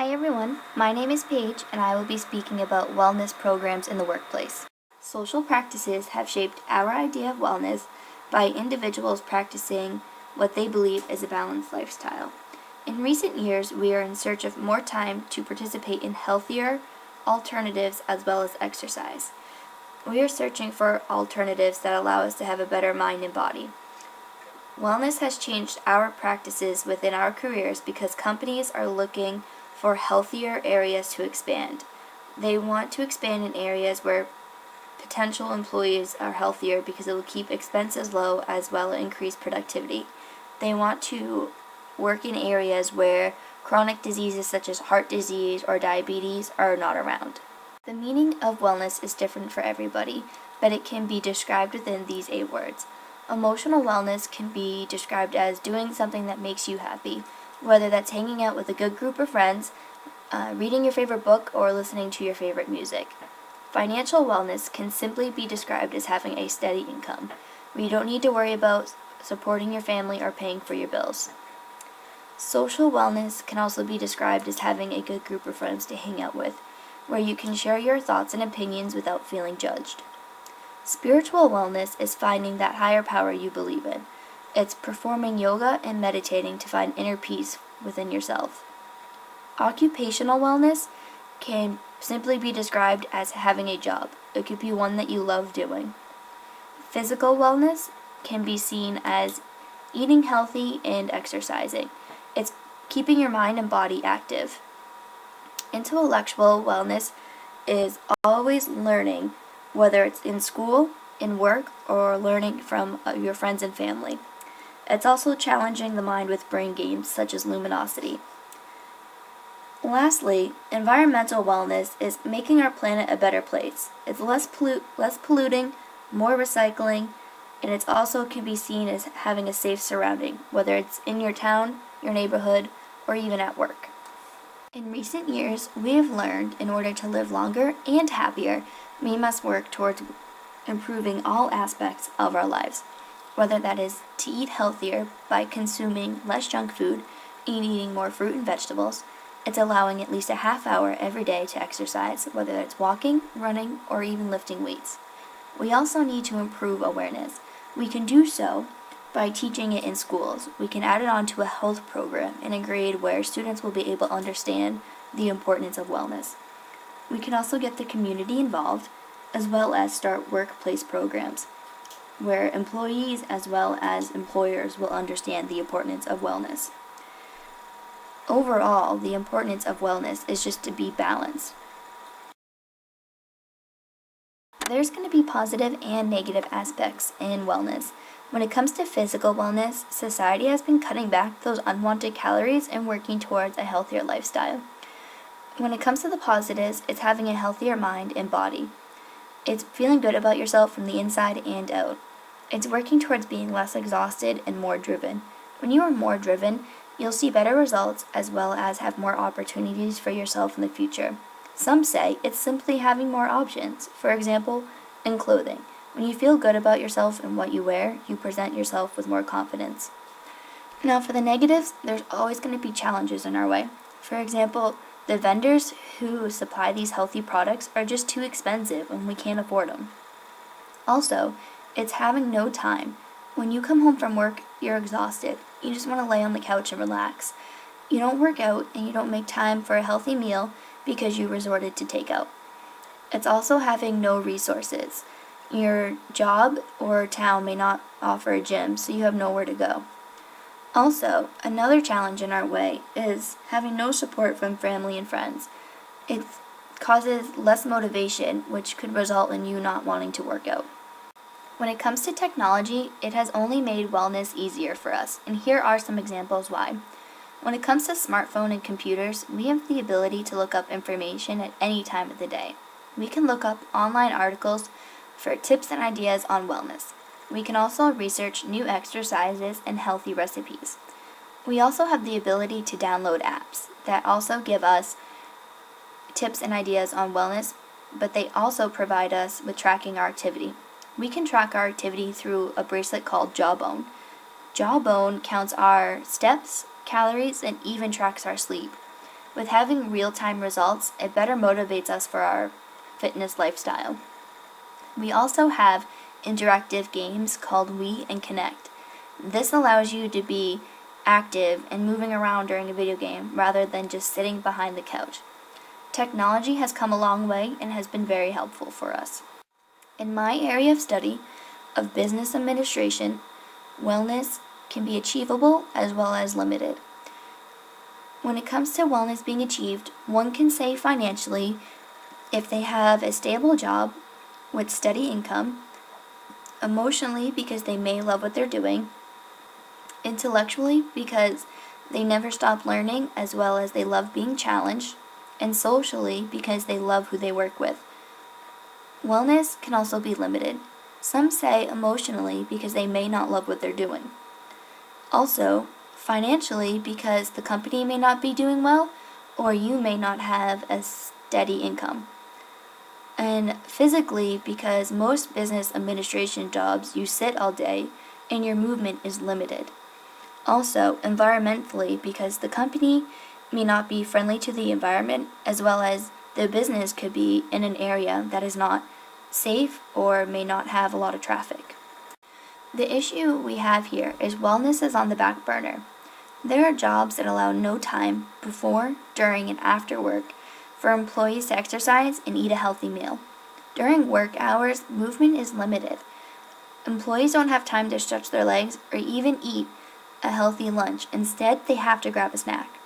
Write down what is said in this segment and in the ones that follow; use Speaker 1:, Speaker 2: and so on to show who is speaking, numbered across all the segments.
Speaker 1: Hi everyone, my name is Paige and I will be speaking about wellness programs in the workplace. Social practices have shaped our idea of wellness by individuals practicing what they believe is a balanced lifestyle. In recent years, we are in search of more time to participate in healthier alternatives as well as exercise. We are searching for alternatives that allow us to have a better mind and body. Wellness has changed our practices within our careers because companies are looking for healthier areas to expand. They want to expand in areas where potential employees are healthier because it will keep expenses low as well as increase productivity. They want to work in areas where chronic diseases such as heart disease or diabetes are not around. The meaning of wellness is different for everybody, but it can be described within these 8 words. Emotional wellness can be described as doing something that makes you happy, whether that's hanging out with a good group of friends, reading your favorite book, or listening to your favorite music. Financial wellness can simply be described as having a steady income, where you don't need to worry about supporting your family or paying for your bills. Social wellness can also be described as having a good group of friends to hang out with, where you can share your thoughts and opinions without feeling judged. Spiritual wellness is finding that higher power you believe in. It's performing yoga and meditating to find inner peace within yourself. Occupational wellness can simply be described as having a job. It could be one that you love doing. Physical wellness can be seen as eating healthy and exercising. It's keeping your mind and body active. Intellectual wellness is always learning, whether it's in school, in work, or learning from your friends and family. It's also challenging the mind with brain games such as Luminosity. Lastly, environmental wellness is making our planet a better place. It's less polluting, more recycling, and it also can be seen as having a safe surrounding, whether it's in your town, your neighborhood, or even at work. In recent years, we have learned in order to live longer and happier, we must work towards improving all aspects of our lives, whether that is to eat healthier by consuming less junk food and eating more fruit and vegetables. It's allowing at least a half hour every day to exercise, whether it's walking, running, or even lifting weights. We also need to improve awareness. We can do so by teaching it in schools. We can add it onto a health program in a grade where students will be able to understand the importance of wellness. We can also get the community involved, as well as start workplace programs where employees as well as employers will understand the importance of wellness. Overall, the importance of wellness is just to be balanced. There's going to be positive and negative aspects in wellness. When it comes to physical wellness, society has been cutting back those unwanted calories and working towards a healthier lifestyle. When it comes to the positives, it's having a healthier mind and body. It's feeling good about yourself from the inside and out. It's working towards being less exhausted and more driven. When you are more driven, you'll see better results as well as have more opportunities for yourself in the future. Some say it's simply having more options. For example, in clothing. When you feel good about yourself and what you wear, you present yourself with more confidence. Now for the negatives, there's always going to be challenges in our way. For example, the vendors who supply these healthy products are just too expensive and we can't afford them. Also, it's having no time. When you come home from work, you're exhausted. You just want to lay on the couch and relax. You don't work out and you don't make time for a healthy meal because you resorted to takeout. It's also having no resources. Your job or town may not offer a gym, so you have nowhere to go. Also, another challenge in our way is having no support from family and friends. It causes less motivation, which could result in you not wanting to work out. When it comes to technology, it has only made wellness easier for us, and here are some examples why. When it comes to smartphone and computers, we have the ability to look up information at any time of the day. We can look up online articles for tips and ideas on wellness. We can also research new exercises and healthy recipes. We also have the ability to download apps that also give us tips and ideas on wellness, but they also provide us with tracking our activity. We can track our activity through a bracelet called Jawbone. Jawbone counts our steps, calories, and even tracks our sleep. With having real-time results, it better motivates us for our fitness lifestyle. We also have interactive games called Wii and Kinect. This allows you to be active and moving around during a video game rather than just sitting behind the couch. Technology has come a long way and has been very helpful for us. In my area of study of business administration, wellness can be achievable as well as limited. When it comes to wellness being achieved, one can say financially if they have a stable job with steady income, emotionally because they may love what they're doing, intellectually because they never stop learning as well as they love being challenged, and socially because they love who they work with. Wellness can also be limited. Some say emotionally because they may not love what they're doing. Also, financially because the company may not be doing well or you may not have a steady income. And physically because most business administration jobs you sit all day and your movement is limited. Also, environmentally because the company may not be friendly to the environment as well as the business could be in an area that is not safe or may not have a lot of traffic. The issue we have here is wellness is on the back burner. There are jobs that allow no time before, during, and after work for employees to exercise and eat a healthy meal. During work hours, movement is limited. Employees don't have time to stretch their legs or even eat a healthy lunch. Instead, they have to grab a snack.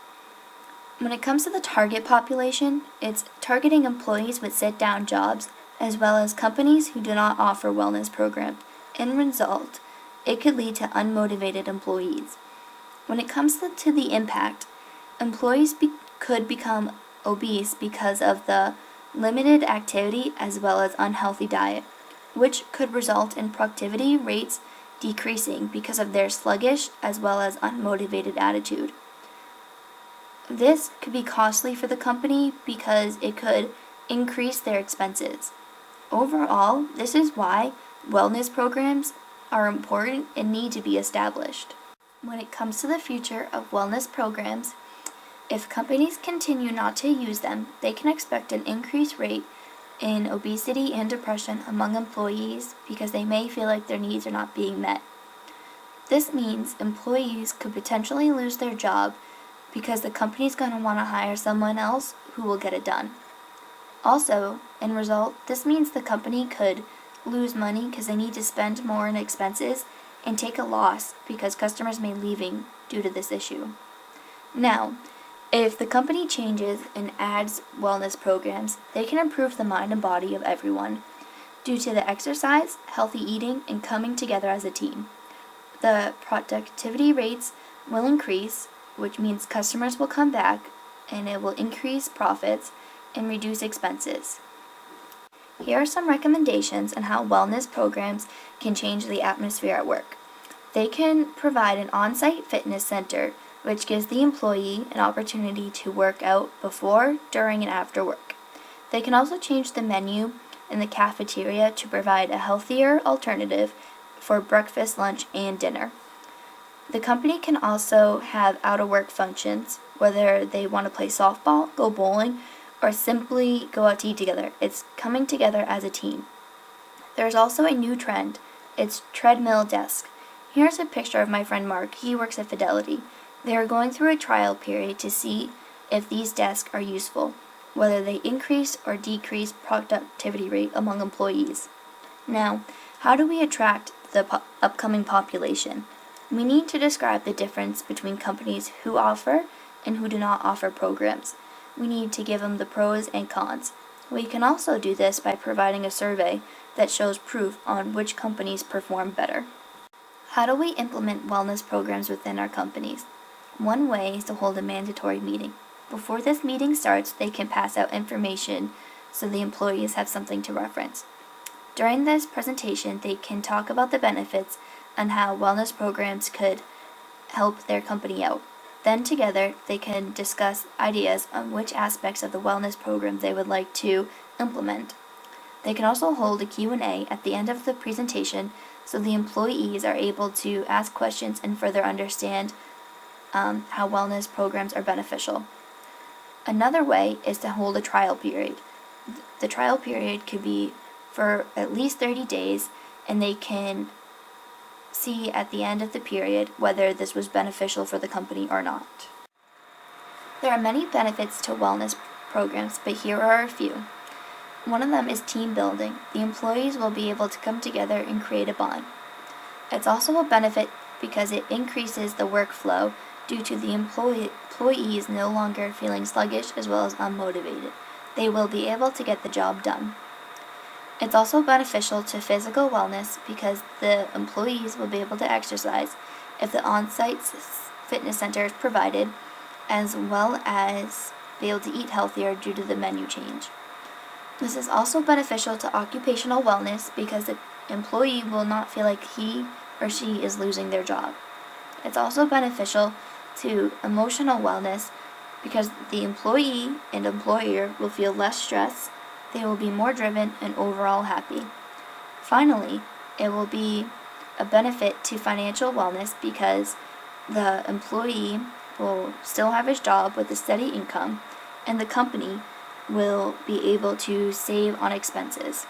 Speaker 1: When it comes to the target population, it's targeting employees with sit-down jobs as well as companies who do not offer wellness programs. In result, it could lead to unmotivated employees. When it comes to the impact, employees could become obese because of the limited activity as well as unhealthy diet, which could result in productivity rates decreasing because of their sluggish as well as unmotivated attitude. This could be costly for the company because it could increase their expenses. Overall, this is why wellness programs are important and need to be established. When it comes to the future of wellness programs, if companies continue not to use them, they can expect an increased rate in obesity and depression among employees because they may feel like their needs are not being met. This means employees could potentially lose their job because the company's going to want to hire someone else who will get it done. Also, in result, this means the company could lose money because they need to spend more in expenses and take a loss because customers may leaving due to this issue. Now, if the company changes and adds wellness programs, they can improve the mind and body of everyone due to the exercise, healthy eating, and coming together as a team. The productivity rates will increase, which means customers will come back and it will increase profits and reduce expenses. Here are some recommendations on how wellness programs can change the atmosphere at work. They can provide an on-site fitness center, which gives the employee an opportunity to work out before, during, and after work. They can also change the menu in the cafeteria to provide a healthier alternative for breakfast, lunch, and dinner. The company can also have out-of-work functions, whether they want to play softball, go bowling, or simply go out to eat together. It's coming together as a team. There's also a new trend. It's treadmill desk. Here's a picture of my friend Mark. He works at Fidelity. They are going through a trial period to see if these desks are useful, whether they increase or decrease productivity rate among employees. Now, how do we attract the upcoming population? We need to describe the difference between companies who offer and who do not offer programs. We need to give them the pros and cons. We can also do this by providing a survey that shows proof on which companies perform better. How do we implement wellness programs within our companies? One way is to hold a mandatory meeting. Before this meeting starts, they can pass out information so the employees have something to reference. During this presentation, they can talk about the benefits and how wellness programs could help their company out. Then together, they can discuss ideas on which aspects of the wellness program they would like to implement. They can also hold a Q&A at the end of the presentation so the employees are able to ask questions and further understand how wellness programs are beneficial. Another way is to hold a trial period. The trial period could be for at least 30 days, and they can see at the end of the period whether this was beneficial for the company or not. There are many benefits to wellness programs, but here are a few. One of them is team building. The employees will be able to come together and create a bond. It's also a benefit because it increases the workflow due to the employees no longer feeling sluggish as well as unmotivated. They will be able to get the job done. It's also beneficial to physical wellness because the employees will be able to exercise if the on-site fitness center is provided, as well as be able to eat healthier due to the menu change. This is also beneficial to occupational wellness because the employee will not feel like he or she is losing their job. It's also beneficial to emotional wellness because the employee and employer will feel less stress, they will be more driven and overall happy. Finally, it will be a benefit to financial wellness because the employee will still have his job with a steady income, and the company will be able to save on expenses.